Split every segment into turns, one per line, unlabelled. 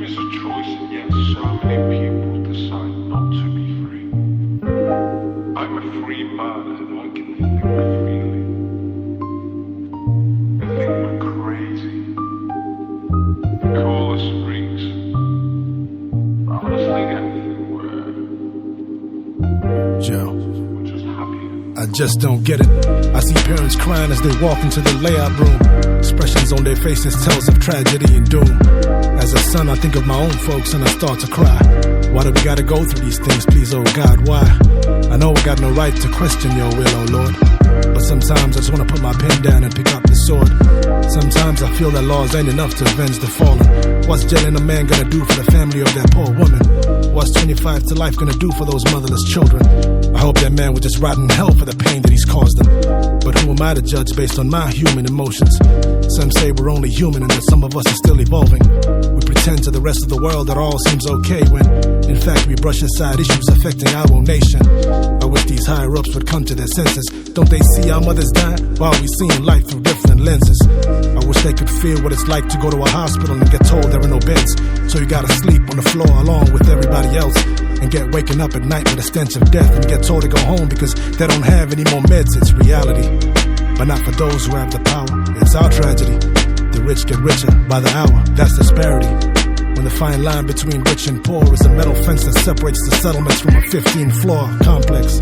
is a choice, and yet so many people decide not to be free. I'm a free man, and I can think freely. I think we're crazy. They call us freaks. But I honestly get
Joe,
we're just happy.
I just don't get it. I see parents crying as they walk into the layout room. Expressions on their faces tells of tragedy and doom. As a son, I think of my own folks and I start to cry. Why do we gotta go through these things, please, oh God, why? I know we got no right to question your will, oh Lord. But sometimes I just wanna put my pen down and pick up the sword. Sometimes I feel that laws ain't enough to avenge the fallen. What's jailing a man gonna do for the family of that poor woman? What's 25 to life gonna do for those motherless children? I hope that man would just rot in hell for the pain that he's caused them. But who am I to judge based on my human emotions? Some say we're only human and that some of us are still evolving. We pretend to the rest of the world that all seems okay when, in fact, we brush aside issues affecting our own nation. I wish these higher-ups would come to their senses. Don't they see our mothers die while we seeing life through different lenses? I wish they could feel what it's like to go to a hospital and get told there are no beds, so you gotta sleep on the floor along with everybody else, and get waking up at night with a stench of death and get told to go home because they don't have any more meds. It's reality, but not for those who have the power. It's our tragedy. The rich get richer by the hour. That's disparity. When the fine line between rich and poor is a metal fence that separates the settlements from a 15-floor complex.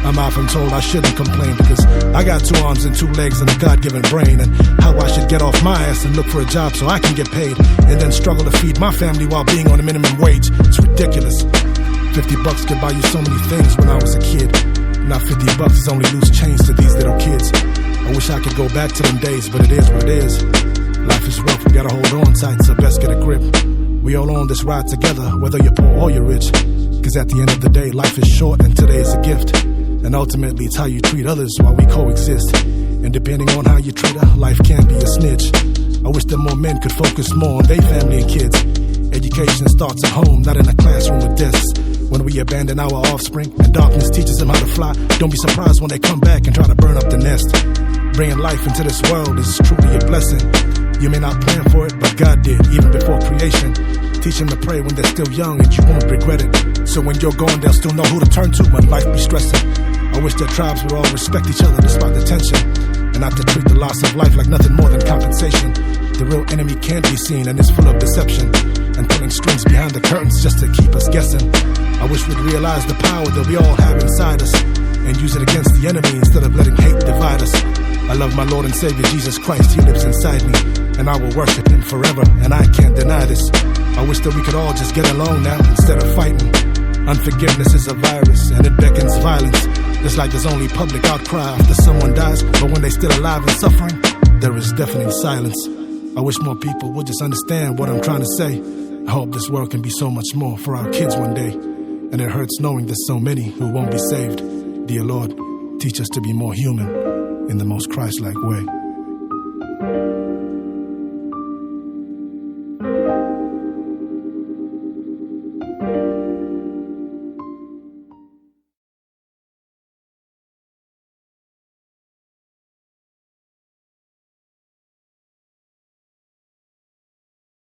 I'm often told I shouldn't complain because I got 2 arms and 2 legs and a God-given brain, and how I should get off my ass and look for a job so I can get paid and then struggle to feed my family while being on a minimum wage. It's ridiculous. $50 could buy you so many things when I was a kid. Now $50 is only loose change to these little kids. I wish I could go back to them days, but it is what it is. Life is rough, we gotta hold on tight, so best get a grip. We all on this ride together, whether you're poor or you're rich. Cause at the end of the day, life is short and today is a gift. And ultimately it's how you treat others while we coexist. And depending on how you treat her, life can be a snitch. I wish that more men could focus more on their family and kids. Education starts at home, not in a classroom with desks. When we abandon our offspring and darkness teaches them how to fly, don't be surprised when they come back and try to burn up the nest. Bringing life into this world is truly a blessing. You may not plan for it, but God did, even before creation. Teach them to pray when they're still young and you won't regret it. So when you're gone, they'll still know who to turn to when life be stressing. I wish that tribes would all respect each other despite the tension, and not to treat the loss of life like nothing more than compensation. The real enemy can't be seen and is full of deception, and pulling strings behind the curtains just to keep us guessing. I wish we'd realize the power that we all have inside us and use it against the enemy instead of letting hate divide us. I love my Lord and Savior Jesus Christ, He lives inside me, and I will worship Him forever, and I can't deny this. I wish that we could all just get along now instead of fighting. Unforgiveness is a virus and it beckons violence. Just like there's only public outcry after someone dies, but when they're still alive and suffering, there is deafening silence. I wish more people would just understand what I'm trying to say. I hope this world can be so much more for our kids one day. And it hurts knowing there's so many who won't be saved. Dear Lord, teach us to be more human in the most Christ-like way.